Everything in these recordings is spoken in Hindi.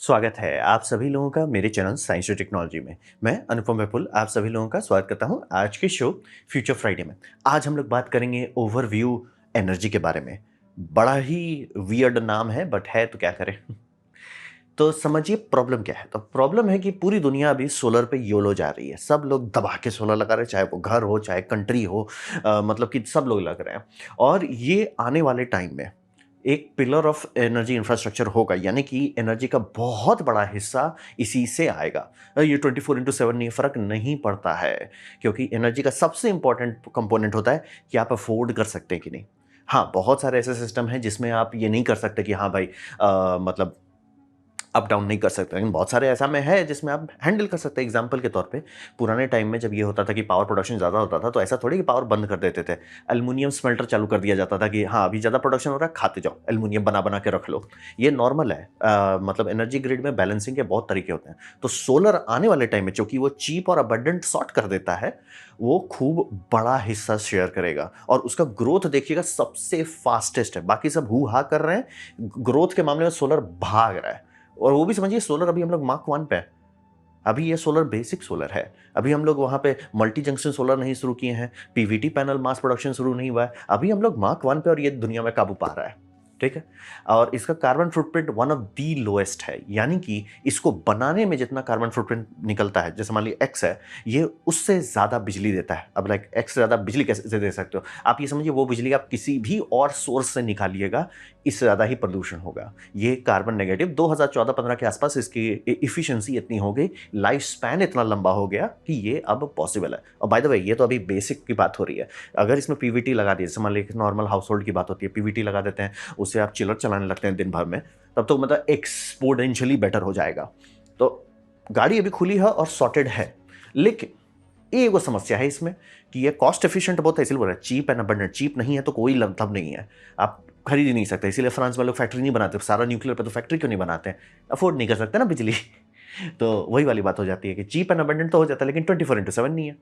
स्वागत है आप सभी लोगों का मेरे चैनल साइंस और टेक्नोलॉजी में। मैं अनुपम विपुल आप सभी लोगों का स्वागत करता हूं आज के शो फ्यूचर फ्राइडे में। आज हम लोग बात करेंगे ओवरव्यू एनर्जी के बारे में। बड़ा ही वियर्ड नाम है बट है तो क्या करें। तो समझिए प्रॉब्लम क्या है। तो प्रॉब्लम है कि पूरी दुनिया अभी सोलर पे योलो जा रही है। सब लोग दबा के सोलर लगा रहे हैं, चाहे वो घर हो चाहे कंट्री हो। मतलब कि सब लोग लग रहे हैं। और ये आने वाले टाइम में एक पिलर ऑफ एनर्जी इंफ्रास्ट्रक्चर होगा, यानी कि एनर्जी का बहुत बड़ा हिस्सा इसी से आएगा। ये 24/7 नहीं, फर्क नहीं पड़ता है, क्योंकि एनर्जी का सबसे इंपॉर्टेंट कंपोनेंट होता है कि आप अफोर्ड कर सकते हैं कि नहीं। हाँ, बहुत सारे ऐसे सिस्टम हैं जिसमें आप ये नहीं कर सकते कि हाँ भाई मतलब अप डाउन नहीं कर सकते, लेकिन बहुत सारे ऐसा में है जिसमें आप हैंडल कर सकते हैं। एग्जांपल के तौर पे पुराने टाइम में जब ये होता था कि पावर प्रोडक्शन ज़्यादा होता था, तो ऐसा थोड़ी कि पावर बंद कर देते थे। एल्युमिनियम स्मेल्टर चालू कर दिया जाता था कि हाँ अभी ज़्यादा प्रोडक्शन हो रहा है, खाते जाओ, एल्युमिनियम बना बना के रख लो। ये नॉर्मल है। मतलब एनर्जी ग्रिड में बैलेंसिंग के बहुत तरीके होते हैं। तो सोलर आने वाले टाइम में चूंकि वो चीप और अबंडेंट सॉर्ट कर देता है, वो खूब बड़ा हिस्सा शेयर करेगा और उसका ग्रोथ देखिएगा सबसे फास्टेस्ट है। बाकी सब हु हा कर रहे हैं, ग्रोथ के मामले में सोलर भाग रहा है। और वो भी समझिए सोलर अभी हम लोग मार्क 1 पे है। अभी ये सोलर बेसिक सोलर है। अभी हम लोग वहाँ पे मल्टी जंक्शन सोलर नहीं शुरू किए हैं, पीवीटी पैनल मास प्रोडक्शन शुरू नहीं हुआ है। अभी हम लोग मार्क 1 पे और ये दुनिया में काबू पा रहा है। ठीक है। और इसका carbon footprint one of the lowest है, यानी कि इसको बनाने में जितना कार्बन फुटप्रिंट निकलता है, जैसे मान लीजिए एक्स है, ये उससे ज़्यादा बिजली देता है। अब लाइक एक्स से ज़्यादा बिजली कैसे दे सकते हो आप? ये समझिए वो बिजली आप किसी भी और सोर्स से निकालिएगा, इससे ज़्यादा ही प्रदूषण होगा। ये कार्बन नेगेटिव 2014-15 के आसपास इसकी इफिशियंसी इतनी हो गई, लाइफ स्पैन इतना लंबा हो गया कि ये अब पॉसिबल है। और बाय द वे ये तो अभी बेसिक की बात हो रही है। अगर इसमें पीवीटी लगा दिए, जैसे मान लीजिए नॉर्मल हाउस होल्ड की बात होती है, पीवीटी लगा देते हैं, उससे आप चिलर चलाने लगते हैं दिन भर में, तब तो मतलब एक्सपोनेंशियली बेटर हो जाएगा। तो गाड़ी अभी खुली है और सॉर्टेड है, लेकिन एक वो समस्या है इसमें कि ये कॉस्ट एफिशिएंट बहुत है, इसलिए बोल रहा है चीप एंड अबंडेंट। चीप नहीं है तो कोई मतलब नहीं है, आप खरीद ही नहीं सकते। इसीलिए फ्रांस में लोग फैक्ट्री नहीं बनाते, सारा न्यूक्लियर पे तो फैक्ट्री क्यों नहीं बनाते हैं? अफोर्ड नहीं कर सकते ना बिजली। तो वही वाली बात हो जाती है कि चीप एंड अबंडेंट तो हो जाता है, लेकिन 24/7 नहीं है।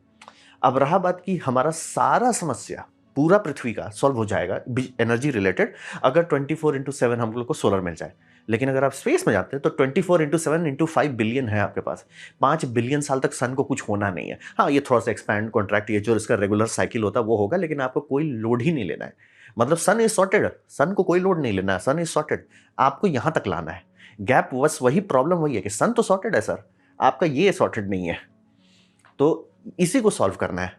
अब रहा बात कि हमारा सारा समस्या पूरा पृथ्वी का सॉल्व हो जाएगा एनर्जी रिलेटेड अगर 24/7 हम लोग को सोलर मिल जाए। लेकिन अगर आप स्पेस में जाते हैं तो 24/7 इंटू 5 बिलियन है आपके पास। 5 बिलियन साल तक सन को कुछ होना नहीं है। हाँ, ये थोड़ा सा एक्सपैंड कॉन्ट्रैक्ट, ये जो इसका रेगुलर साइकिल होता है वो होगा, लेकिन आपको कोई लोड ही नहीं लेना है। मतलब सन इज सॉर्टेड, सन को कोई लोड नहीं लेना है, सन इज सॉर्टेड। आपको यहां तक लाना है गैप। बस वही प्रॉब्लम वही है कि सन तो सॉर्टेड है सर, आपका ये सॉर्टेड नहीं है। तो इसी को सॉल्व करना है।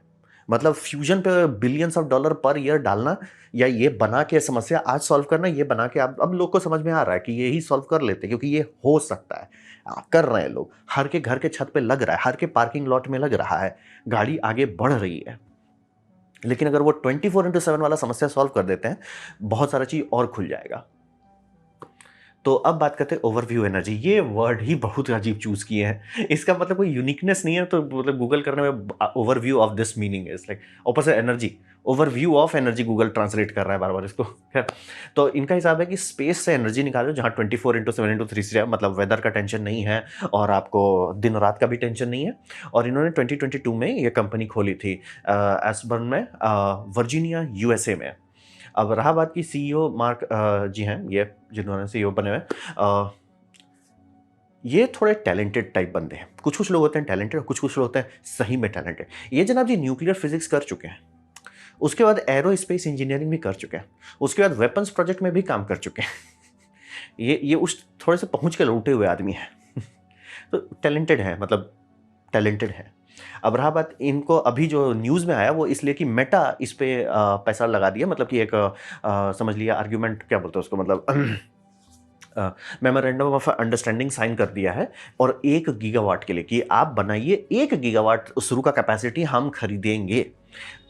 मतलब फ्यूजन पे billions of dollar per year डालना, या ये बना के समस्या आज सॉल्व करना, ये बना के आप अब लोग को समझ में आ रहा है कि ये ही सॉल्व कर लेते हैं, क्योंकि ये हो सकता है। कर रहे हैं लोग, हर के घर के छत पे लग रहा है, हर के पार्किंग लॉट में लग रहा है, गाड़ी आगे बढ़ रही है। लेकिन अगर वो 24/7 वाला समस्या सॉल्व कर देते हैं, बहुत सारा चीज और खुल जाएगा। तो अब बात करते हैं ओवरव्यू एनर्जी। ये वर्ड ही बहुत अजीब चूज किए हैं। इसका मतलब कोई यूनिकनेस नहीं है, तो मतलब गूगल करने में overview of this meaning is like ऊपर से energy, overview of energy Google translate कर रहा है बार बार इसको। खैर, तो इनका हिसाब है कि स्पेस से एनर्जी निकालो जहाँ 24/7/3 मतलब वेदर का टेंशन नहीं है और आपको दिन रात का भी टेंशन नहीं है। और इन्होंने 2022 में ये कंपनी खोली थी एसबर्न में, वर्जीनिया यूएसए में। अब रहा बात की सीईओ मार्क जी हैं ये, जिन्होंने सीईओ बने हुए, ये थोड़े टैलेंटेड टाइप बंदे हैं। कुछ कुछ लोग होते हैं टैलेंटेड, कुछ कुछ लोग होते हैं सही में टैलेंटेड। ये जनाब जी न्यूक्लियर फिजिक्स कर चुके हैं, उसके बाद एरोस्पेस इंजीनियरिंग भी कर चुके हैं, उसके बाद वेपन्स प्रोजेक्ट में भी काम कर चुके हैं। ये उस थोड़े से पहुंच के लौटे हुए आदमी हैं। तो टैलेंटेड है, मतलब टैलेंटेड है। अब रहा बात, इनको अभी जो न्यूज़ में आया वो इसलिए कि मेटा इस पे पैसा लगा दिया, मतलब कि एक समझ लिया आर्ग्यूमेंट, क्या बोलते हैं उसको, मतलब मेमोरेंडम ऑफ अंडरस्टैंडिंग साइन कर दिया है। और 1 गीगावाट के लिए कि आप बनाइए, 1 गीगावाट शुरू का कैपेसिटी हम खरीदेंगे।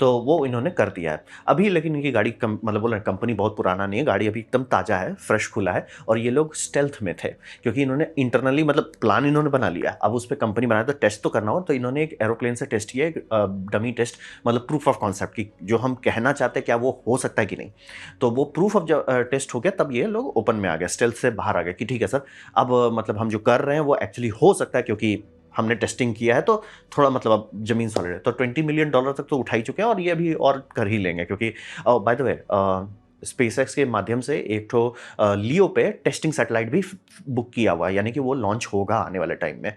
तो वो इन्होंने कर दिया है अभी। लेकिन इनकी गाड़ी मतलब बोल रहे हैं कंपनी बहुत पुराना नहीं है, गाड़ी अभी एकदम ताज़ा है, फ्रेश खुला है। और ये लोग स्टेल्थ में थे, क्योंकि इन्होंने इंटरनली मतलब प्लान इन्होंने बना लिया, अब उस पर कंपनी बनाया तो टेस्ट तो करना हो। तो इन्होंने एक एरोप्लेन से टेस्ट किया, एक डमी टेस्ट, मतलब प्रूफ ऑफ कॉन्सेप्ट की, जो हम कहना चाहते हैं क्या वो हो सकता है कि नहीं। तो वो प्रूफ ऑफ टेस्ट हो गया, तब ये लोग ओपन में आ गए, स्टेल्थ से बाहर आ गए कि ठीक है सर, अब मतलब हम जो कर रहे हैं वो एक्चुअली हो सकता है, क्योंकि हमने टेस्टिंग किया है। तो थोड़ा मतलब अब जमीन सॉलिड है। तो $20 मिलियन तक तो उठा ही चुके हैं, और ये अभी और कर ही लेंगे, क्योंकि बाय द वे स्पेसएक्स के माध्यम से एक ठो लियो पे टेस्टिंग सैटेलाइट भी बुक किया हुआ है, यानी कि वो लॉन्च होगा आने वाले टाइम में,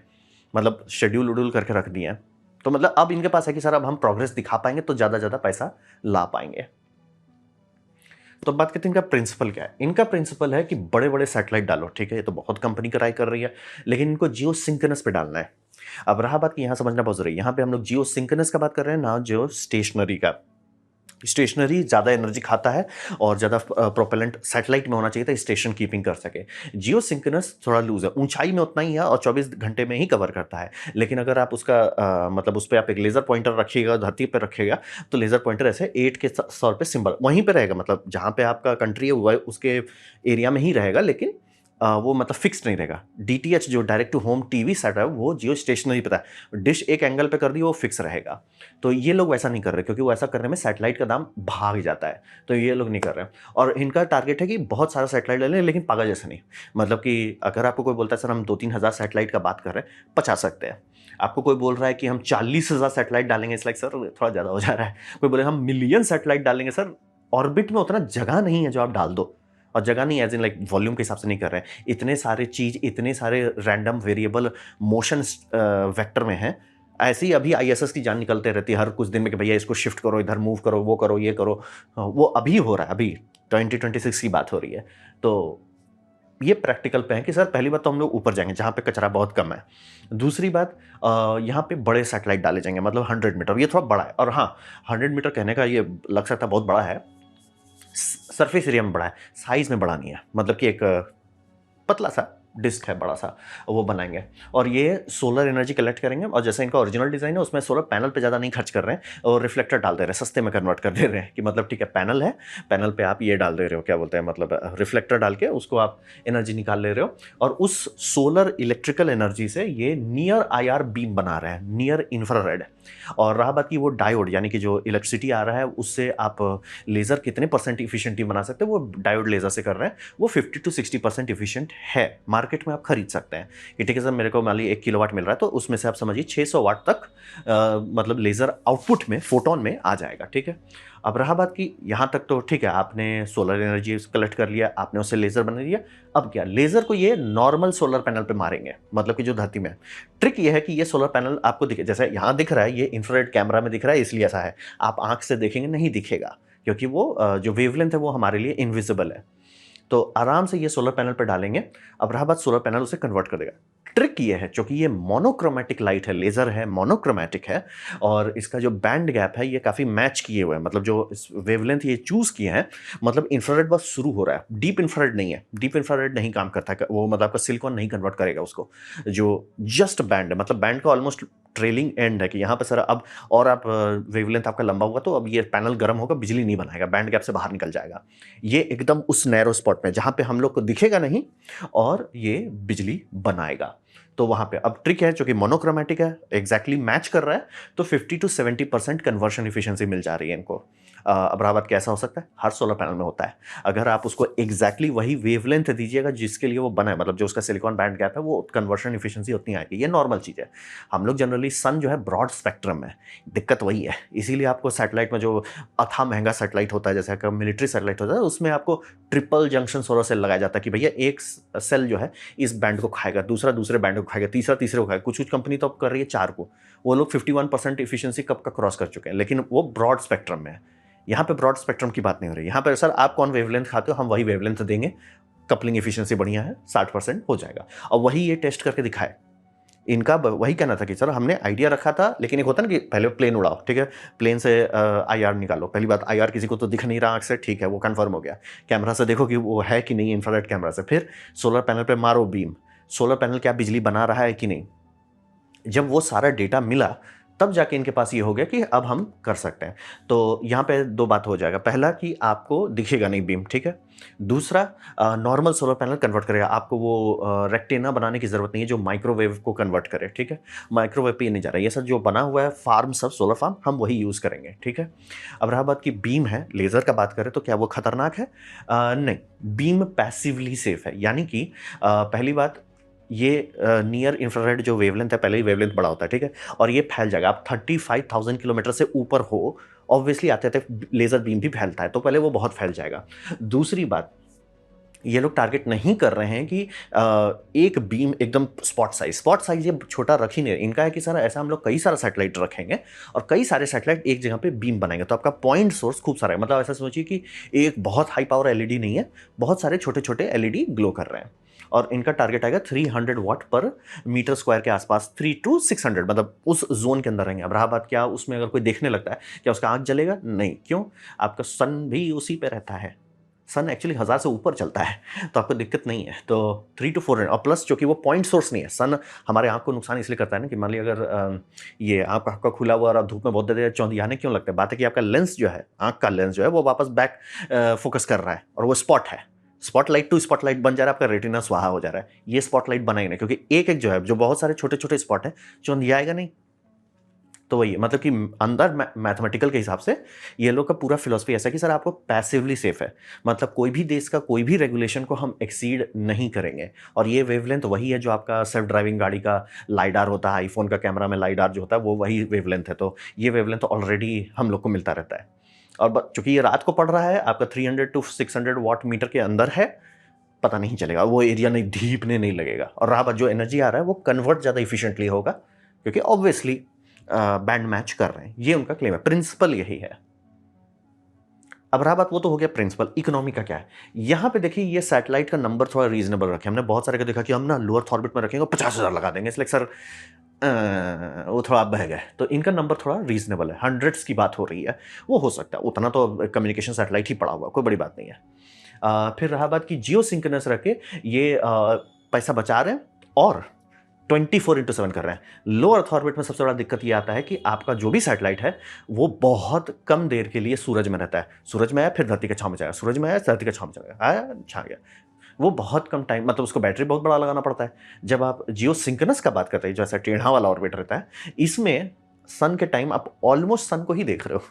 मतलब शेड्यूल उड्यूल करके रख दिए हैं। तो मतलब अब इनके पास है कि सर अब हम प्रोग्रेस दिखा पाएंगे तो ज़्यादा ज़्यादा पैसा ला पाएंगे। तो बात करते हैं इनका प्रिंसिपल क्या है। इनका प्रिंसिपल है कि बड़े बड़े सैटेलाइट डालो, ठीक है, ये तो बहुत कंपनी ट्राई कर रही है, लेकिन इनको जियो सिंक्रोनस पे डालना है। अब रहा बात कि यहाँ समझना बहुत जरूरी है, यहाँ पे हम लोग जियो सिंक्रोनस का बात कर रहे हैं ना, जियो स्टेशनरी का। स्टेशनरी ज़्यादा एनर्जी खाता है और ज़्यादा प्रोपेलेंट सैटेलाइट में होना चाहिए था, स्टेशन कीपिंग कर सके। जियो सिंक्रोनस थोड़ा लूज है, ऊंचाई में उतना ही है और 24 घंटे में ही कवर करता है। लेकिन अगर आप उसका मतलब उस पर आप एक लेज़र पॉइंटर रखिएगा, धरती पर रखिएगा, तो लेज़र पॉइंटर ऐसे 8 के तौर पे सिंबल वहीं पे रहेगा, मतलब जहाँ पे आपका कंट्री है वह उसके एरिया में ही रहेगा, लेकिन वो मतलब फिक्स नहीं रहेगा। डीटीएच जो direct to home TV set है वो जियो स्टेशनरी पता है, डिश एक एंगल पे कर दी वो फिक्स रहेगा। तो ये लोग वैसा नहीं कर रहे, क्योंकि वो ऐसा करने में सैटेलाइट का दाम भाग जाता है, तो ये लोग नहीं कर रहे हैं। और इनका टारगेट है कि बहुत सारा सैटेलाइट ले लें, लेकिन पागल जैसे नहीं। मतलब कि अगर आपको कोई बोलता है सर हम 2-3 हज़ार सैटेलाइट का बात कर रहे हैं, 50 सकते हैं। आपको कोई बोल रहा है कि हम 40,000 सैटेलाइट डालेंगे, इस लाइक सर थोड़ा ज़्यादा हो जा रहा है। कोई बोले हम मिलियन सैटेलाइट डालेंगे, सर ऑर्बिट में उतना जगह नहीं है जो आप डाल दो। और जगह नहीं एज इन लाइक वॉल्यूम के हिसाब से नहीं कर रहे हैं, इतने सारे चीज, इतने सारे रैंडम वेरिएबल मोशन वेक्टर में है। ऐसे ही अभी आईएसएस की जान निकलते रहती है हर कुछ दिन में कि भैया इसको शिफ्ट करो, इधर मूव करो, वो करो, ये करो। वो अभी हो रहा है, अभी 2026 की बात हो रही है। तो ये प्रैक्टिकल पे है कि सर पहली बात तो हम लोग ऊपर जाएंगे जहाँ पे कचरा बहुत कम है। दूसरी बात यहाँ पे बड़े सैटेलाइट डाले जाएंगे, मतलब 100 मीटर, ये थोड़ा बड़ा है। और हाँ, 100 मीटर कहने का ये लग सकता है बहुत बड़ा है, सरफेस एरिया में बड़ा है, साइज में बड़ा नहीं है। मतलब कि एक पतला सा डिस्क है बड़ा सा, वो बनाएंगे और ये सोलर एनर्जी कलेक्ट करेंगे। और जैसे इनका ओरिजिनल डिजाइन है उसमें सोलर पैनल पे ज़्यादा नहीं खर्च कर रहे हैं और रिफ्लेक्टर डाल दे रहे हैं, सस्ते में कन्वर्ट कर दे रहे हैं कि मतलब ठीक है पैनल है, पैनल पे आप ये डाल दे रहे हो, क्या बोलते हैं, मतलब रिफ्लेक्टर डाल के उसको आप एनर्जी निकाल ले रहे हो। और उस सोलर इलेक्ट्रिकल एनर्जी से ये नियर IR बीम बना रहे हैं, नियर इंफ्रारेड। और रहा बात की वो डायोड, यानी कि जो इलेक्ट्रिसिटी आ रहा है उससे आप लेज़र कितने % इफिशिएंटली बना सकते हैं, वो डायोड लेज़र से कर रहे हैं। वो 50 to 60% इफिशिएंट है, मार्केट में आप खरीद सकते हैं कि ठीक है सर मेरे को मान ली 1 किलोवाट मिल रहा है, तो उसमें से आप समझिए 600 वाट तक मतलब लेज़र आउटपुट में, फोटोन में आ जाएगा, ठीक है। अब रहा बात कि यहाँ तक तो ठीक है, आपने सोलर एनर्जी कलेक्ट कर लिया, आपने उससे लेज़र बना लिया। अब क्या, लेज़र को ये नॉर्मल सोलर पैनल पे मारेंगे, मतलब कि जो धरती में। ट्रिक ये है कि ये सोलर पैनल आपको दिखे, जैसे यहाँ दिख रहा है, ये इंफ्रारेड कैमरा में दिख रहा है इसलिए ऐसा है। आप आंख से देखेंगे नहीं दिखेगा, क्योंकि वो जो वेवलेंथ है वो हमारे लिए इनविजिबल है। तो आराम से ये सोलर पैनल पर डालेंगे। अब रहा बात, सोलर पैनल उसे कन्वर्ट कर देगा। ट्रिक ये है, क्योंकि ये मोनोक्रोमैटिक लाइट है, लेजर है, मोनोक्रोमैटिक है, और इसका जो बैंड गैप है ये काफी मैच किए हुए हैं, मतलब जो वेवलेंथ ये चूज किए हैं, मतलब इंफ्रारेड बस शुरू हो रहा है, डीप इंफ्रारेड नहीं है। डीप इंफ्रारेड नहीं काम करता है वो, मतलब आपका सिलिकॉन नहीं कन्वर्ट करेगा उसको। जो जस्ट बैंड है, मतलब बैंड का ऑलमोस्ट ट्रेलिंग एंड है कि यहाँ पे सर अब और आप वेवलेंथ आपका लंबा हुआ तो अब ये पैनल गर्म होगा, बिजली नहीं बनाएगा, बैंड गैप से बाहर निकल जाएगा। ये एकदम उस नैरो स्पॉट में जहाँ पे हम लोग को दिखेगा नहीं और ये बिजली बनाएगा। तो वहाँ पे अब ट्रिक है, जो कि मोनोक्रोमैटिक है, एग्जैक्टली मैच कर रहा है, तो 50 to 70% कन्वर्शन इफिशिएंसी मिल जा रही है इनको। अब रहा बात कैसा हो सकता है, हर सोलर पैनल में होता है। अगर आप उसको एग्जैक्टली वही वेवलेंथ दीजिएगा जिसके लिए वो बना है, मतलब जो उसका सिलिकॉन बैंड गैप है, वो कन्वर्शन इफिशिएंसी उतनी आएगी। ये नॉर्मल चीज़ है। हम लोग जनरली सन जो है ब्रॉड स्पेक्ट्रम है, दिक्कत वही है। इसीलिए आपको सैटेलाइट में जो अथा महंगा सैटेलाइट होता है, जैसे मिलिट्री सैटेलाइट होता है, उसमें आपको ट्रिपल जंक्शन सोलर सेल लगाया जाता है कि भैया एक सेल जो है इस बैंड को खाएगा, दूसरा दूसरे बैंड को खाएगा, तीसरा तीसरे को खाएगा। कुछ कुछ कंपनी तो अब कर रही है 4 को। वो लोग 51% इफिशिएंसी कब का क्रॉस कर चुके हैं, लेकिन वो ब्रॉड स्पेक्ट्रम में है। यहाँ पे ब्रॉड स्पेक्ट्रम की बात नहीं हो रही। यहाँ पे सर आप कौन वेवलेंथ खाते हो, हम वही वेवलेंथ देंगे, कपलिंग एफिशिएंसी बढ़िया है, 60% हो जाएगा। और वही ये टेस्ट करके दिखाए। इनका वही कहना था कि सर हमने आइडिया रखा था, लेकिन एक होता ना कि पहले प्लेन उड़ाओ, ठीक है, प्लेन से IR निकालो। पहली बात, IR किसी को तो दिख नहीं रहा आँख से, ठीक है, वो कंफर्म हो गया। कैमरा से देखो कि वो है कि नहीं, इंफ्रारेड कैमरा से। फिर सोलर पैनल पे मारो बीम, सोलर पैनल क्या बिजली बना रहा है कि नहीं। जब वो सारा डेटा मिला तब जाके इनके पास ये हो गया कि अब हम कर सकते हैं। तो यहाँ पे 2 बात हो जाएगा। पहला कि आपको दिखेगा नहीं बीम, ठीक है। दूसरा, नॉर्मल सोलर पैनल कन्वर्ट करेगा, आपको वो रेक्टेना बनाने की जरूरत नहीं है जो माइक्रोवेव को कन्वर्ट करे, ठीक है। माइक्रोवेव पे ये नहीं जा रहा है, ये सब जो बना हुआ है फार्म, सब सोलर फार्म हम वही यूज करेंगे, ठीक है। अब रहा बात की बीम है, लेजर का बात करें तो क्या वो खतरनाक है? नहीं, बीम पैसिवली सेफ है। यानी कि पहली बात, ये नियर इंफ्रारेड जो वेवलेंथ है, पहले ही वेवलेंथ बड़ा होता है, ठीक है, और ये फैल जाएगा। आप 35,000 किलोमीटर से ऊपर हो ऑब्वियसली आते आते लेज़र बीम भी फैलता है, तो पहले वो बहुत फैल जाएगा। दूसरी बात, ये लोग टारगेट नहीं कर रहे हैं कि एक बीम एकदम स्पॉट साइज ये छोटा रख ही नहीं, इनका है कि सर ऐसा हम लोग कई सारा सैटेलाइट रखेंगे और कई सारे सैटेलाइट एक जगह पे बीम बनाएंगे, तो आपका पॉइंट सोर्स खूब सारा है। मतलब ऐसा सोचिए कि एक बहुत हाई पावर एलईडी नहीं है, बहुत सारे छोटे छोटे एलईडी ग्लो कर रहे हैं, और इनका टारगेट आएगा 300 वाट पर मीटर स्क्वायर के आसपास, 3 to 600, मतलब उस जोन के अंदर रहेंगे। अब रहा बात, क्या उसमें अगर कोई देखने लगता है क्या उसका आंख जलेगा? नहीं। क्यों? आपका सन भी उसी पे रहता है, सन एक्चुअली 1000 से ऊपर चलता है, तो आपको दिक्कत नहीं है। तो 3 to 400, और प्लस चूंकि वो पॉइंट सोर्स नहीं है, सन हमारे आंख को नुकसान इसलिए करता है ना कि मान लिया अगर ये आंख आपका खुला हुआ और आप धूप में बहुत देर चौंधियाने क्यों लगता है? बात है कि आपका लेंस जो है, आंख का लेंस जो है वो वापस बैक फोकस कर रहा है, और वो स्पॉट है, स्पॉटलाइट टू स्पॉटलाइट बन जा रहा है, आपका रेटिना स्वाहा हो जा रहा है। ये स्पॉटलाइट बनाएंगे नहीं, क्योंकि एक एक जो है, जो बहुत सारे छोटे छोटे स्पॉट है, चौंधियाएगा नहीं। तो वही मतलब कि अंदर मैथमेटिकल के हिसाब से ये लोग का पूरा फिलॉसफी ऐसा है कि सर आपको पैसिवली सेफ है, मतलब कोई भी देश का कोई भी रेगुलेशन को हम एक्सीड नहीं करेंगे। और ये वेवलेंथ वही है जो आपका सेल्फ ड्राइविंग गाड़ी का लाइडार होता है, आईफोन का कैमरा में लाइडार जो होता है वो वही वेवलेंथ है। तो ये वेवलेंथ ऑलरेडी हम लोग को मिलता रहता है। और चूंकि ये रात को पड़ रहा है, आपका 300 to 600 वाट मीटर के अंदर है, पता नहीं चलेगा, वो एरिया नहीं ढीपने नहीं लगेगा। और रहा बात, जो एनर्जी आ रहा है वो कन्वर्ट ज़्यादा इफिशिएंटली होगा, क्योंकि ऑब्वियसली बैंड मैच कर रहे हैं, ये उनका क्लेम है, प्रिंसिपल यही है। अब रहा बात, वो तो हो गया प्रिंसिपल। इकोनॉमी का क्या है? यहां पे देखिए, ये सैटेलाइट का नंबर थोड़ा रीजनेबल रखे हमने। बहुत सारे का देखा कि हम ना लोअर ऑर्बिट में रखेंगे 50,000 लगा देंगे, इसलिए सर वो थोड़ा आप बह गए। तो इनका नंबर थोड़ा रीजनेबल है, हंड्रेड्स की बात हो रही है, वो हो सकता है, उतना तो कम्युनिकेशन सैटेलाइट ही पड़ा हुआ, कोई बड़ी बात नहीं है। फिर रहा बात कि जियो सिंक्रोनस रख के ये पैसा बचा रहे हैं और 24/7 कर रहे हैं। लो अर्थ ऑर्बिट में सबसे बड़ा दिक्कत ये आता है कि आपका जो भी सैटेलाइट है वो बहुत कम देर के लिए सूरज में रहता है। सूरज में आया फिर धरती के छांव में जाएगा, सूरज में आया धरती के छांव में जाएगा, आया छा गया। वो बहुत कम टाइम, मतलब उसको बैटरी बहुत बड़ा लगाना पड़ता है। जब आप जियो सिंक्रोनस का बात करते हैं, जो ऐसा टेढ़ा वाला ऑर्बिट रहता है, इसमें सन के टाइम आप ऑलमोस्ट सन को ही देख रहे हो,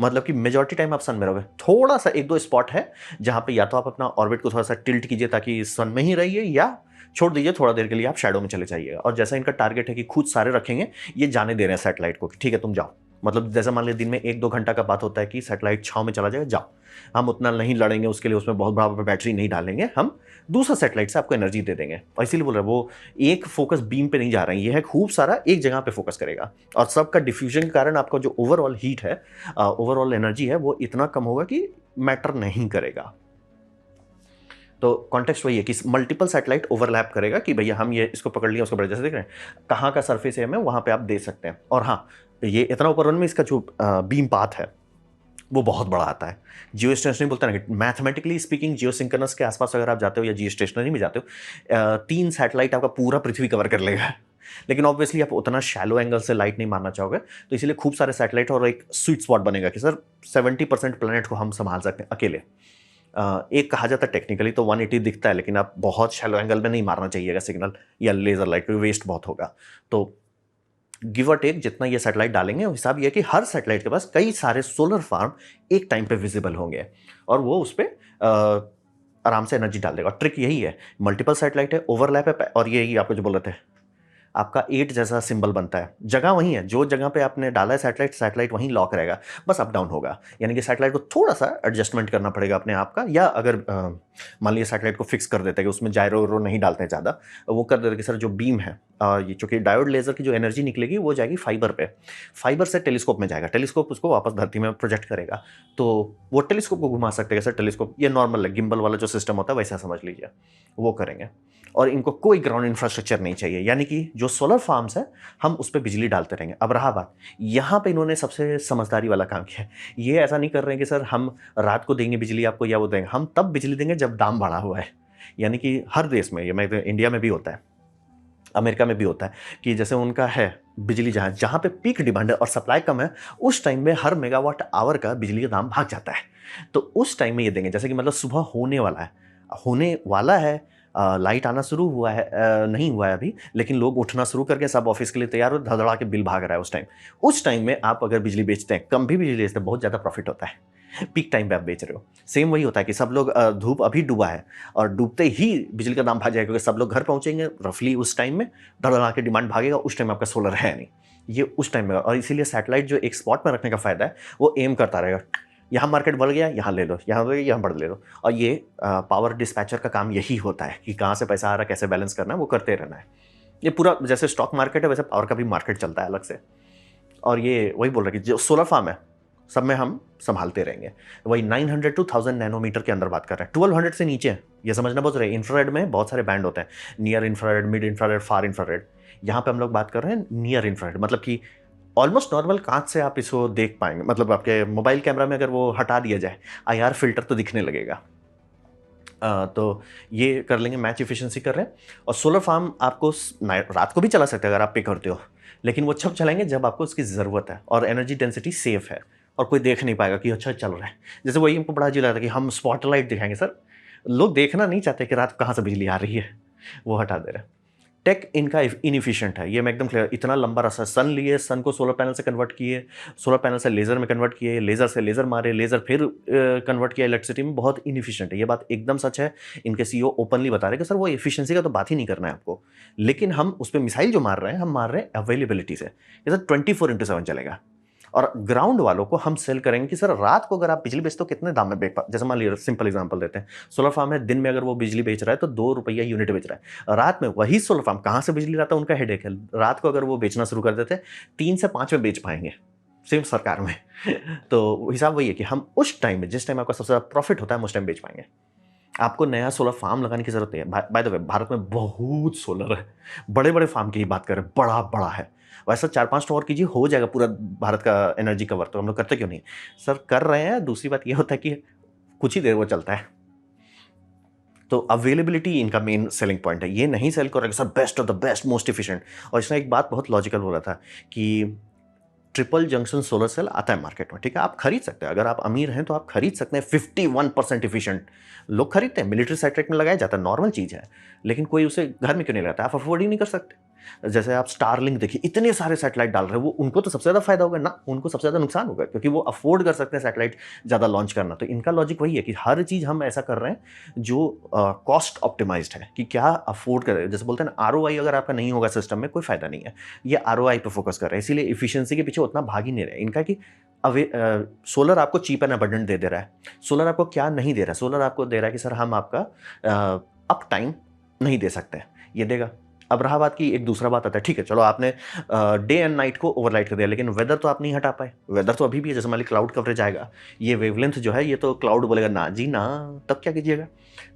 मतलब कि मेजॉरिटी टाइम आप सन में रहोगे। थोड़ा सा एक दो स्पॉट है जहां पे या तो आप अपना ऑर्बिट को थोड़ा सा टिल्ट कीजिए ताकि सन में ही रहिए, या छोड़ दीजिए थोड़ा देर के लिए आप शैडो में चले जाइएगा। और जैसा इनका टारगेट है कि खुद सारे रखेंगे, ये जाने दे रहे हैं सैटेलाइट को कि ठीक है तुम जाओ। मतलब जैसे मान लीजिए दिन में 1-2 घंटा का बात होता है कि सैटेलाइट छांव में चला जाएगा, जाओ, हम उतना नहीं लड़ेंगे उसके लिए, उसमें बहुत बड़ा बैटरी नहीं डालेंगे, हम दूसरा सैटेलाइट से आपको एनर्जी दे देंगे। और इसीलिए बोल रहे हैं वो एक फोकस बीम पे नहीं जा रहे हैं, ये है खूब सारा एक जगह पे फोकस करेगा, और सबका डिफ्यूजन के कारण आपका जो ओवरऑल हीट है, ओवरऑल एनर्जी है, वो इतना कम होगा कि मैटर नहीं करेगा। तो कॉन्टेक्स्ट वही है कि मल्टीपल सैटेलाइट ओवरलैप करेगा कि भैया हम ये इसको पकड़ लिया, उसको बड़े, जैसे देख रहे हैं कहाँ का सरफेस है, वहाँ पे आप दे सकते हैं। और हाँ, ये इतना ऊपर रन में इसका जो बीम पाथ है वो बहुत बड़ा आता है। जियो स्टेशनरी बोलते हैं ना कि मैथमेटिकली स्पीकिंग जियो सिंक्रोनस के आसपास अगर आप जाते हो या जियो स्टेशनरी में जाते हो, 3 सैटेलाइट आपका पूरा पृथ्वी कवर कर लेगा। लेकिन ऑब्वियसली आप उतना शैलो एंगल से लाइट नहीं मारना चाहोगे, तो इसीलिए खूब सारे सैटेलाइट और एक स्वीट स्पॉट बनेगा कि सर 70% प्लेनेट को हम संभाल सकते हैं अकेले। एक कहा जाता है टेक्निकली तो 180 दिखता है, लेकिन आप बहुत शैलो एंगल में नहीं मारना चाहिएगा सिग्नल या लेजर लाइट, क्योंकि वेस्ट बहुत होगा। तो गिव और टेक जितना ये सैटेलाइट डालेंगे, हिसाब ये है कि हर सैटेलाइट के पास कई सारे सोलर फार्म एक टाइम पे विजिबल होंगे, और वो उस पर आराम से एनर्जी डाल देगा। ट्रिक यही है, मल्टीपल सैटेलाइट है, ओवरलैप है, और यही आपको जो बोल रहे थे, आपका 8 जैसा सिंबल बनता है। जगह वही है, जो जगह पे आपने डाला है सैटेलाइट वहीं लॉक रहेगा, बस अप डाउन होगा। यानी कि सैटेलाइट को थोड़ा सा एडजस्टमेंट करना पड़ेगा अपने आप का, या अगर मान लीजिए सैटेलाइट को फिक्स कर देते हैं कि उसमें जायरो वरो नहीं डालते हैं ज़्यादा, वो कर देते कि सर जो बीम है, ये चूंकि डायोड लेजर की जो एनर्जी निकलेगी वो जाएगी फाइबर पे, फाइबर से टेलीस्कोप में जाएगा, टेलीस्कोप उसको वापस धरती में प्रोजेक्ट करेगा। तो वो टेलीस्कोप को घुमा सकते हैं सर, टेलीस्कोप ये नॉर्मल है, गिम्बल वाला जो सिस्टम होता है वैसा समझ लीजिए, वो करेंगे। और इनको कोई ग्राउंड इंफ्रास्ट्रक्चर नहीं चाहिए, यानी कि जो सोलर फार्म्स है हम उस पर बिजली डालते रहेंगे। अब रहा बात, यहाँ पे इन्होंने सबसे समझदारी वाला काम किया है, ये ऐसा नहीं कर रहे हैं कि सर हम रात को देंगे बिजली आपको या वो देंगे, हम तब बिजली देंगे जब दाम बढ़ा हुआ है। यानी कि हर देश में, ये मैं इंडिया में भी होता है, अमेरिका में भी होता है कि जैसे उनका है बिजली जहाँ जहाँ पे पीक डिमांड है और सप्लाई कम है, उस टाइम में हर मेगावाट आवर का बिजली का दाम भाग जाता है। तो उस टाइम में ये देंगे, जैसे कि मतलब सुबह होने वाला है, लाइट आना शुरू हुआ है, नहीं हुआ है अभी, लेकिन लोग उठना शुरू करके सब ऑफिस के लिए तैयार हो, धड़धड़ा के बिल भाग रहा है उस टाइम में आप अगर बिजली बेचते हैं, कम भी बिजली बेचते हैं, बहुत ज़्यादा प्रॉफिट होता है। पीक टाइम पे आप बेच रहे हो। सेम वही होता है कि सब लोग धूप अभी डूबा है और डूबते ही बिजली का दाम भाग जाएगा, क्योंकि सब लोग घर पहुंचेंगे रफली उस टाइम में, धड़धड़ा के डिमांड भागेगा, उस टाइम आपका सोलर है नहीं, ये उस टाइम में। और इसीलिए सैटेलाइट जो एक स्पॉट में रखने का फायदा है, वो एम करता रहेगा, यहाँ मार्केट बढ़ गया यहाँ ले लो, यहाँ बढ़ गया यहाँ बढ़ ले लो। और ये पावर डिस्पैचर का काम यही होता है कि कहाँ से पैसा आ रहा है, कैसे बैलेंस करना है, वो करते रहना है। ये पूरा जैसे स्टॉक मार्केट है वैसे पावर का भी मार्केट चलता है अलग से। और ये वही बोल रहा है कि जो सोलर फार्म है सब में हम संभालते रहेंगे। वही 900 to 1000 नैनोमीटर के अंदर बात कर रहे हैं, 1200 से नीचे ये समझना बहुत रहे। इंफ्रारेड में बहुत सारे बैंड होते हैं, नियर इंफ्रारेड, मिड इंफ्रारेड, फार इंफ्रारेड। यहाँ पे हम लोग बात कर रहे हैं नियर इंफ्रारेड, मतलब कि ऑलमोस्ट नॉर्मल कांच से आप इसको देख पाएंगे, मतलब आपके मोबाइल कैमरा में अगर वो हटा दिया जाए IR फिल्टर तो दिखने लगेगा। तो ये कर लेंगे, मैच इफिशिएंसी कर रहे हैं। और सोलर फार्म आपको रात को भी चला सकते हैं अगर आप पे करते हो, लेकिन वो जब चलाएंगे जब आपको उसकी ज़रूरत है और एनर्जी डेंसिटी सेफ है और कोई देख नहीं पाएगा कि अच्छा चल रहा है। जैसे वही हमको बड़ा अजीब लगता है कि हम स्पॉटलाइट दिखाएंगे, सर लोग देखना नहीं चाहते कि रात को कहाँ से बिजली आ रही है, वो हटा दे रहे हैं। टेक इनका इनएफिशिएंट है, ये मैं एकदम क्लियर। इतना लंबा रास्ता, सन लिए, सन को सोलर पैनल से कन्वर्ट किए, सोलर पैनल से लेज़र में कन्वर्ट किए, लेज़र से लेज़र मारे, लेज़र फिर कन्वर्ट किया इलेक्ट्रिसिटी में, बहुत इनएफिशिएंट है। ये बात एकदम सच है। इनके सीईओ ओपनली बता रहे हैं कि सर वो एफिशिएंसी का तो बात ही नहीं करना है आपको, लेकिन हम उस पर मिसाइल जो मार रहे हैं, हम मार रहे हैं अवेलेबिलिटी से। ये सर 24/7 चलेगा। और ग्राउंड वालों को हम सेल करेंगे कि सर रात को अगर आप बिजली बेचते हो कितने दाम में बेच पा, जैसे मान लीजिए सिंपल एग्जांपल देते हैं, सोलर फार्म है, दिन में अगर वो बिजली बेच रहा है तो 2 रुपया यूनिट बेच रहा है, रात में वही सोलर फार्म कहाँ से बिजली लाता है उनका हेडेक है। रात को अगर वो बेचना शुरू कर देते हैं 3 से 5 में बेच पाएंगे, सेम सरकार में। तो हिसाब वही है कि हम उस टाइम में, जिस टाइम आपका सबसे ज़्यादा प्रॉफिट होता है, हम उस टाइम बेच पाएंगे। आपको नया सोलर फार्म लगाने की जरूरत है। बाय द वे भारत में बहुत सोलर है, बड़े बड़े फार्म की बात करें, बड़ा बड़ा है। वैसा 4-5 तो और कीजिए, हो जाएगा पूरा भारत का एनर्जी कवर। तो हम लोग करते क्यों नहीं सर? कर रहे हैं। दूसरी बात ये होता है कि कुछ ही देर वो चलता है, तो अवेलेबिलिटी इनका मेन सेलिंग पॉइंट है। ये नहीं सेल करेंगे sir best of the best, most efficient. और इसमें एक बात बहुत लॉजिकल हो रहा था कि ट्रिपल जंक्शन सोलर सेल आता है मार्केट में, ठीक है, आप खरीद सकते हैं। अगर आप अमीर हैं तो आप खरीद सकते हैं। 51% इफिशिएंट लोग खरीदते हैं, मिलिट्री सैटेलाइट में लगाया जाता है, नॉर्मल चीज़ है। लेकिन कोई उसे घर में क्यों नहीं लगाता? आप अफोर्ड ही नहीं कर सकते। जैसे आप स्टारलिंक देखिए, इतने सारे सैटेलाइट डाल रहे हैं, वो उनको तो सबसे ज़्यादा फायदा होगा ना, उनको सबसे ज़्यादा नुकसान होगा, क्योंकि वो अफोर्ड कर सकते हैं सैटेलाइट ज़्यादा लॉन्च करना। तो इनका लॉजिक वही है कि हर चीज़ हम ऐसा कर रहे हैं जो कॉस्ट ऑप्टिमाइज्ड है, कि क्या अफोर्ड करें। जैसे बोलते हैं ना, ROI अगर आपका नहीं होगा सिस्टम में, कोई फायदा नहीं है। ये ROI पे फोकस कर रहे हैं, इसीलिए इफिशियंसी के पीछे उतना भाग ही नहीं रहे। इनका कि सोलर आपको चीप एंड अबंडेंट दे दे रहा है। सोलर आपको क्या नहीं दे रहा है? सोलर आपको दे रहा है कि सर हम आपका अप टाइम नहीं दे सकते, ये देगा। अब रहा बात की एक दूसरा बात आता है, ठीक है चलो आपने डे एंड नाइट को ओवरलाइट कर दिया, लेकिन वेदर तो आप नहीं हटा पाए। वेदर तो अभी भी है, जैसे मान ली क्लाउड कवरेज आएगा, ये वेवलेंथ जो है ये तो क्लाउड बोलेगा ना जी ना, तब क्या कीजिएगा?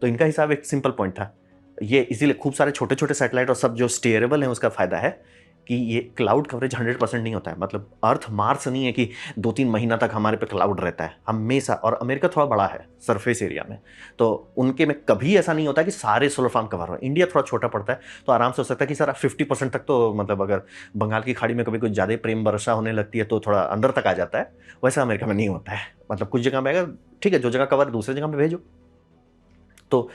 तो इनका हिसाब एक सिंपल पॉइंट था ये, इसीलिए खूब सारे छोटे छोटे सैटेलाइट और सब जो स्टेयरेबल हैं उसका फायदा है कि ये क्लाउड कवरेज 100% नहीं होता है। मतलब अर्थ मार्स नहीं है कि 2-3 महीना तक हमारे पे क्लाउड रहता है हमेशा। और अमेरिका थोड़ा बड़ा है सरफेस एरिया में, तो उनके में कभी ऐसा नहीं होता कि सारे सोलर फार्म कवर हो। इंडिया थोड़ा छोटा पड़ता है, तो आराम से हो सकता है कि सर 50% तक तो, मतलब अगर बंगाल की खाड़ी में कभी कुछ ज़्यादा प्रेम वर्षा होने लगती है तो थोड़ा अंदर तक आ जाता है, वैसा अमेरिका में नहीं होता है। मतलब कुछ जगह में आएगा, ठीक है, जो जगह कवर दूसरी जगह में भेजो, तो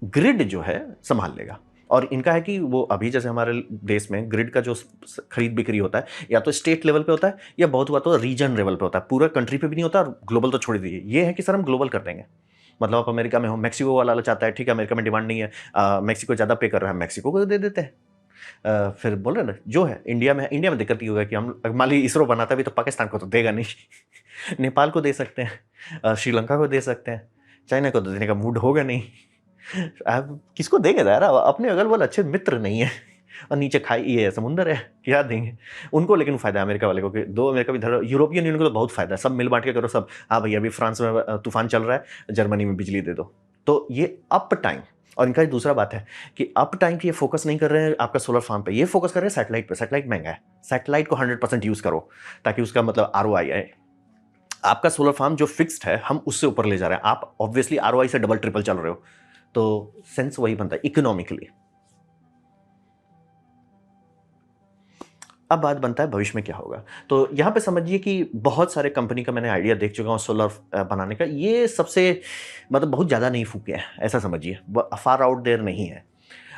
ग्रिड जो है संभाल लेगा। और इनका है कि वो अभी जैसे हमारे देश में ग्रिड का जो खरीद बिक्री होता है, या तो स्टेट लेवल पे होता है या बहुत हुआ तो रीजन लेवल पे होता है, पूरा कंट्री पे भी नहीं होता, और ग्लोबल तो छोड़ दीजिए। ये है कि सर हम ग्लोबल कर देंगे। मतलब आप अमेरिका में हो, मैक्सिको वाला चाहता है, ठीक है, अमेरिका में डिमांड नहीं है, मैक्सिको ज़्यादा पे कर रहा है, मैक्सिको को दे देते हैं। फिर बोल रहे ना, जो है इंडिया में दिक्कत ये होगा कि हम मान ली इसरो बनाता भी तो पाकिस्तान को तो देगा नहीं नेपाल को दे सकते हैं, श्रीलंका को दे सकते हैं, चाइना को तो देने का मूड होगा नहीं। आप किसको देंगे यार? अपने अगल बगल अच्छे मित्र नहीं है, और नीचे खाई ये है, समुंदर है, क्या देंगे उनको? लेकिन फायदा है अमेरिका वाले को कि दो अमेरिका भी धरो, यूरोपियन यूनियन को तो बहुत फायदा है, सब मिल बांट के करो सब। हाँ भैया अभी फ्रांस में तूफान चल रहा है, जर्मनी में बिजली दे दो। तो ये अप टाइम। और इनका दूसरा बात है कि अप टाइम की ये फोकस नहीं कर रहे हैं आपका सोलर फार्म पे, ये फोकस कर रहे हैं सैटेलाइट पे। सैटेलाइट महंगा है, सैटेलाइट को 100% यूज करो ताकि उसका मतलब ROI आए। आपका सोलर फार्म जो फिक्स्ड है हम उससे ऊपर ले जा रहे हैं, आप ऑब्वियसली ROI से डबल ट्रिपल चल रहे हो, तो सेंस वही बनता है इकोनॉमिकली। अब बात बनता है भविष्य में क्या होगा। तो यहां पे समझिए कि बहुत सारे कंपनी का मैंने आइडिया देख चुका हूं सोलर बनाने का। ये सबसे मतलब बहुत ज़्यादा नहीं फूके हैं, ऐसा समझिए, फार आउट देयर नहीं है।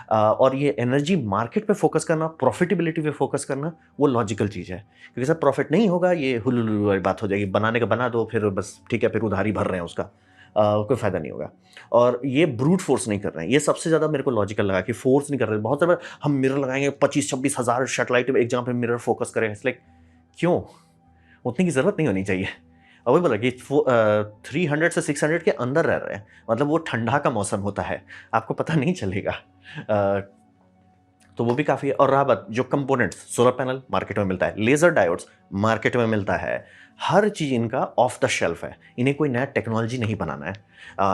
और ये एनर्जी मार्केट पे फोकस करना, प्रॉफिटेबिलिटी पे फोकस करना, वो लॉजिकल चीज़ है। क्योंकि सर प्रॉफिट नहीं होगा, ये हुलुलु वाली बात हो जाएगी, बनाने का बना दो, फिर बस ठीक है, फिर उधारी भर रहे हैं उसका, कोई फ़ायदा नहीं होगा। और ये ब्रूट फोर्स नहीं कर रहे हैं, ये सबसे ज़्यादा मेरे को लॉजिकल लगा कि फोर्स नहीं कर रहे। बहुत ज़्यादा हम मिरर लगाएंगे, 25-26 हज़ार सैटेलाइट एक जगह पे मिरर फोकस करें, इट्स लाइक क्यों? उतनी की ज़रूरत नहीं होनी चाहिए। और वही बोला कि 300 से 600 के अंदर रह रहे हैं, मतलब वो ठंडा का मौसम होता है, आपको पता नहीं चलेगा। तो वो भी काफ़ी है। और रहा बात जो कंपोनेंट्स, सोलर पैनल मार्केट में मिलता है, लेज़र डायोड्स मार्केट में मिलता है, हर चीज़ इनका ऑफ द शेल्फ है, इन्हें कोई नया टेक्नोलॉजी नहीं बनाना है।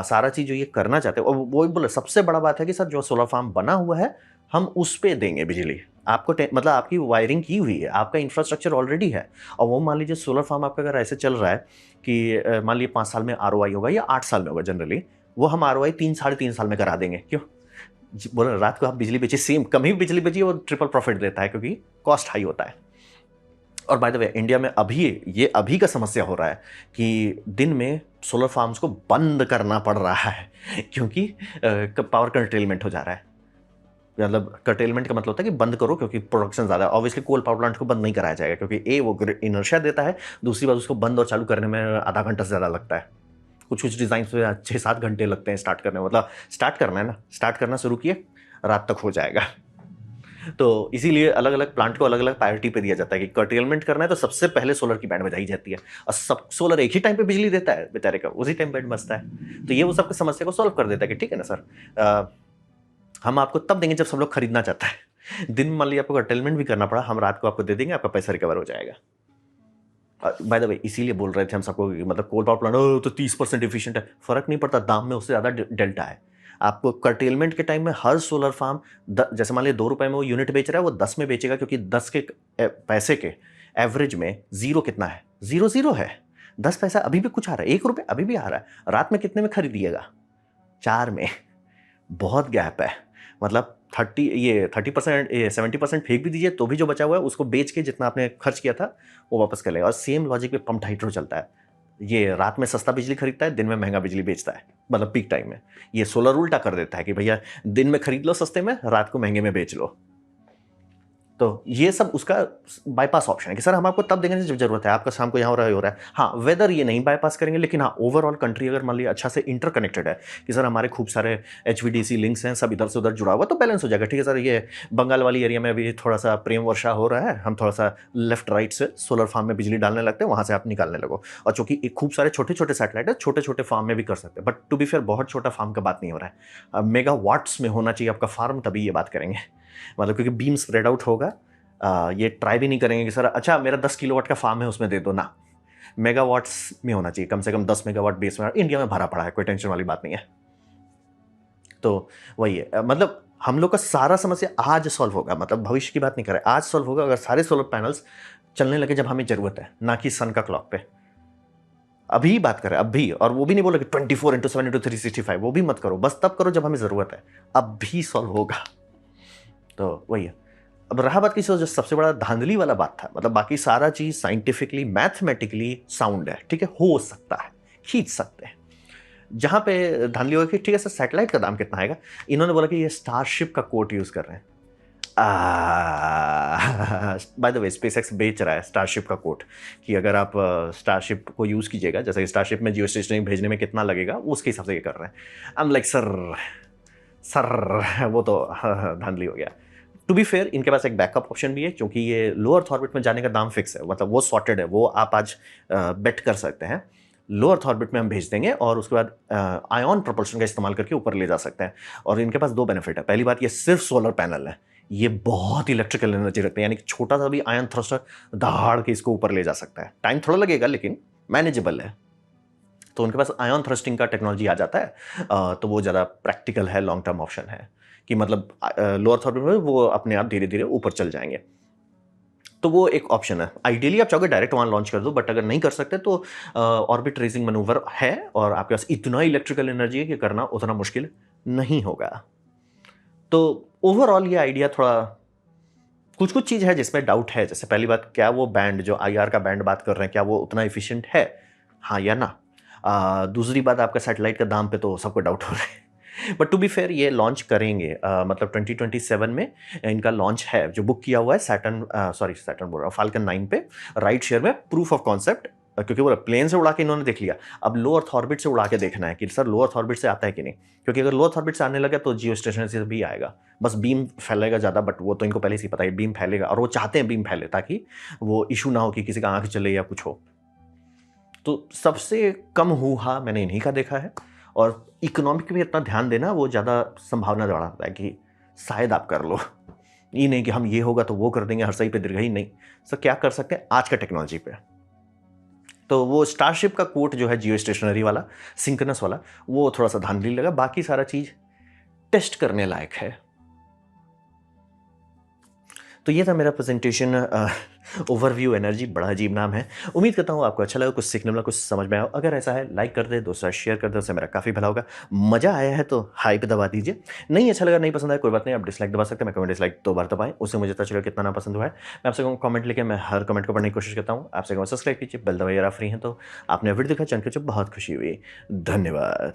सारा चीज़ जो ये करना चाहते हैं, और वो बोले सबसे बड़ा बात है कि सर जो सोलर फार्म बना हुआ है हम उस पे देंगे बिजली, आपको मतलब आपकी वायरिंग की हुई है, आपका इंफ्रास्ट्रक्चर ऑलरेडी है। और वो मान लीजिए सोलर फार्म आपका अगर ऐसे चल रहा है कि मान लीजिए 5 साल में आरओआई होगा या 8 साल में होगा जनरली, वो हम आरओआई 3 साढ़े 3 साल में करा देंगे। क्यों? बोले रात को आप बिजली बेचिए, सेम कम ही बिजली बेचिए, वो ट्रिपल प्रॉफिट देता है क्योंकि कॉस्ट हाई होता है। और बाय द वे इंडिया में अभी का समस्या हो रहा है कि दिन में सोलर फार्म्स को बंद करना पड़ रहा है क्योंकि पावर कर्टेलमेंट हो जा रहा है। मतलब कर्टेलमेंट का मतलब होता है कि बंद करो क्योंकि प्रोडक्शन ज़्यादा है। ऑब्वियसली कोल पावर प्लांट को बंद नहीं कराया जाएगा क्योंकि वो इनर्शिया देता है, दूसरी बात उसको बंद और चालू करने में आधा घंटा से ज़्यादा लगता है। कुछ डिज़ाइन पे 6-7 घंटे लगते हैं स्टार्ट करने में। मतलब स्टार्ट करना है ना, स्टार्ट करना शुरू किए, रात तक हो जाएगा। तो इसीलिए अलग अलग प्लांट को अलग अलग प्रायोरिटी पे दिया जाता है कि कर्टेलमेंट करना है तो सबसे पहले सोलर की बैंड बजाई जाती है। और सब सोलर एक ही टाइम पे बिजली देता है बेचारे का, उसी टाइम बैंड बजता है। तो ये वो सबकी समस्या को सॉल्व कर देता है कि ठीक है ना सर, हम आपको तब देंगे जब सब लोग खरीदना चाहता है। दिन में मान लीजिए आपको कर्टेलमेंट भी करना पड़ा, हम रात को आपको दे देंगे, आपका पैसा रिकवर हो जाएगा। बाय द वे इसीलिए बोल रहे थे हम सबको कि मतलब कोल पावर प्लांट तो 30% एफिशिएंट है, फर्क नहीं पड़ता, दाम में उससे ज़्यादा डेल्टा है। आपको कर्टेलमेंट के टाइम में हर सोलर फार्म जैसे मान लीजिए 2 रुपए में वो यूनिट बेच रहा है, वो 10 में बेचेगा क्योंकि 10 के पैसे के एवरेज में जीरो कितना है, 0 है। 10 पैसा अभी भी कुछ आ रहा है, 1 रुपये अभी भी आ रहा है। रात में कितने में खरीदिएगा? 4 में। बहुत गैप है। मतलब 30% 70% फेंक भी दीजिए तो भी जो बचा हुआ है उसको बेच के जितना आपने खर्च किया था वो वापस कर लेगा। और सेम लॉजिक पे पंप्ड हाइड्रो चलता है। ये रात में सस्ता बिजली खरीदता है, दिन में महंगा बिजली बेचता है, मतलब पीक टाइम में। ये सोलर उल्टा कर देता है कि भैया दिन में खरीद लो सस्ते में, रात को महंगे में बेच लो। तो ये सब उसका बाईपास ऑप्शन है कि सर हम आपको तब देंगे जब जरूरत है, आपका शाम को यहाँ हो रहा है। हाँ, वेदर ये नहीं बाईपास करेंगे, लेकिन हाँ ओवरऑल कंट्री अगर मान लिया अच्छा से इंटरकनेक्टेड है कि सर हमारे खूब सारे HVDC लिंक्स हैं, सब इधर से उधर जुड़ा हुआ, तो बैलेंस हो जाएगा। ठीक है सर, ये बंगाल वाली एरिया में अभी थोड़ा सा प्रेम वर्षा हो रहा है, हम थोड़ा सा लेफ्ट राइट से सोलर फार्म में बिजली डालने लगते हैं, वहाँ से आप निकालने लगो। और चूंकि खूब सारे छोटे छोटे सैटेलाइट है, छोटे छोटे फार्म में भी कर सकते हैं, बट टू बी फेयर बहुत छोटा फार्म का बात नहीं हो रहा है। मेगा वाट्स में होना चाहिए आपका फार्म, तभी ये बात करेंगे। मतलब क्योंकि बीम स्प्रेड आउट होगा। ये ट्राई भी नहीं करेंगे कि सर अच्छा मेरा 10 किलोवाट का फार्म है उसमें दे दो ना, मेगावाट्स में होना चाहिए, कम से कम 10 मेगावाट बेस में। इंडिया में भरा पड़ा है, कोई टेंशन वाली बात नहीं है। तो वही है, मतलब हम लोग का सारा समस्या आज सॉल्व होगा, मतलब भविष्य की बात नहीं कर रहे, आज सॉल्व होगा अगर सारे सोलर पैनल्स चलने लगे जब हमें जरूरत है, ना कि सन का क्लॉक पे। अभी बात करें, अभी, और वो भी नहीं बोले कि 24/7/365, वो भी मत करो, बस तब करो जब हमें जरूरत है, अब भी सॉल्व होगा। तो वही है। अब रहा बात की जो सबसे बड़ा धांधली वाला बात था, मतलब बाकी सारा चीज साइंटिफिकली मैथमेटिकली साउंड है, ठीक है, हो सकता है, खींच सकते हैं। जहां पे धांधली होगी कि ठीक है सर सैटेलाइट का दाम कितना आएगा, इन्होंने बोला कि ये स्टारशिप का कोट यूज कर रहे हैं। बाय द वे स्पेसएक्स बेच रहा है स्टारशिप का कोट कि अगर आप स्टारशिप को यूज कीजिएगा, जैसे स्टारशिप में जियो स्टेशनरी भेजने में कितना लगेगा, उसके हिसाब से ये कर रहे हैं। आई एम लाइक सर वो तो धांधली हो गया। टू बी फेयर इनके पास एक बैकअप ऑप्शन भी है, क्योंकि ये लो अर्थ ऑर्बिट में जाने का दाम फिक्स है, मतलब वो सॉर्टेड है, वो आप आज बेट कर सकते हैं। लो अर्थ ऑर्बिट में हम भेज देंगे और उसके बाद आयन प्रोपल्शन का इस्तेमाल करके ऊपर ले जा सकते हैं। और इनके पास 2 बेनिफिट है। पहली बात, ये सिर्फ सोलर पैनल है, ये बहुत इलेक्ट्रिकल एनर्जी रखते हैं, यानी कि छोटा सा भी आयन थ्रस्टर दहाड़ के इसको ऊपर ले जा सकता है। टाइम थोड़ा लगेगा लेकिन मैनेजेबल है। तो उनके पास आयन थ्रस्टिंग का टेक्नोलॉजी आ जाता है, तो वो ज़्यादा प्रैक्टिकल है, लॉन्ग टर्म ऑप्शन है कि मतलब लोअर ऑर्बिट में वो अपने आप धीरे धीरे ऊपर चल जाएंगे। तो वो एक ऑप्शन है। आइडियली आप चाहोगे डायरेक्ट वहाँ लॉन्च कर दो, बट अगर नहीं कर सकते तो ऑर्बिट रेजिंग मैनूवर है, और आपके पास इतना इलेक्ट्रिकल एनर्जी है कि करना उतना मुश्किल नहीं होगा। तो ओवरऑल ये आइडिया थोड़ा कुछ कुछ चीज़ है जिसमें डाउट है। जैसे पहली बात, क्या वो बैंड जो IR का बैंड बात कर रहे हैं, क्या वो उतना एफिशिएंट है, हाँ या ना। दूसरी बात, आपका सैटेलाइट का दाम पे तो सबको डाउट हो रहा है। बट टू बी फेयर ये लॉन्च करेंगे, मतलब 2027 में इनका लॉन्च है, जो बुक किया हुआ है सैटर्न बोल रहा हूँ, फाल्कन 9 पे राइट शेयर में प्रूफ ऑफ कॉन्सेप्ट, क्योंकि वो प्लेन से उड़ा के इन्होंने देख लिया, अब लो अर्थ ऑर्बिट से उड़ा के देखना है कि सर लो अर्थ ऑर्बिट से आता है कि नहीं, क्योंकि अगर लो अर्थ ऑर्बिट से आने लगा तो जियो स्टेशनरी से भी आएगा, बस बीम फैलेगा ज़्यादा, बट वो तो इनको पहले से ही पता है बीम फैलेगा, और वो चाहते हैं बीम फैले ताकि वो इशू ना हो कि किसी का आंख चले या कुछ हो। तो सबसे कम हुआ मैंने इन्हीं का देखा है, और इकोनॉमिक में इतना ध्यान देना वो ज़्यादा संभावना बढ़ाता है कि शायद आप कर लो, ये नहीं कि हम ये होगा तो वो कर देंगे, हर सही पे दीर्घई नहीं। सर क्या कर सकते हैं आज का टेक्नोलॉजी पे, तो वो स्टारशिप का कोट जो है जियो स्टेशनरी वाला सिंक्रोनस वाला, वो थोड़ा सा धांधली लगा, बाकी सारा चीज़ टेस्ट करने लायक है। तो ये था मेरा प्रेजेंटेशन, ओवरव्यू एनर्जी, बड़ा अजीब नाम है। उम्मीद करता हूँ आपको अच्छा लगा, कुछ सीखने मिला, कुछ समझ में आया। अगर ऐसा है लाइक कर दे, दोस्तों शेयर कर दे, उससे मेरा काफ़ी भला होगा। मज़ा आया है तो हाई पे दबा दीजिए, नहीं अच्छा लगा, नहीं पसंद आया कोई बात नहीं, आप डिसलाइक दबा सकते हैं, मैं कमेंट डिसलाइक 2 बार दबाएं, उससे मुझे पता चलेगा कितना ना पसंद हुआ है। मैं आपसे कहूँ कमेंट लेके, मैं हर कमेंट को पढ़ने की कोशिश करता हूँ। आपसे कहूँ सब्सक्राइब कीजिए, बेल दबाइए, आप फ्री हैं तो। आपने वीडियो देखा, जानकर जो बहुत खुशी हुई, धन्यवाद।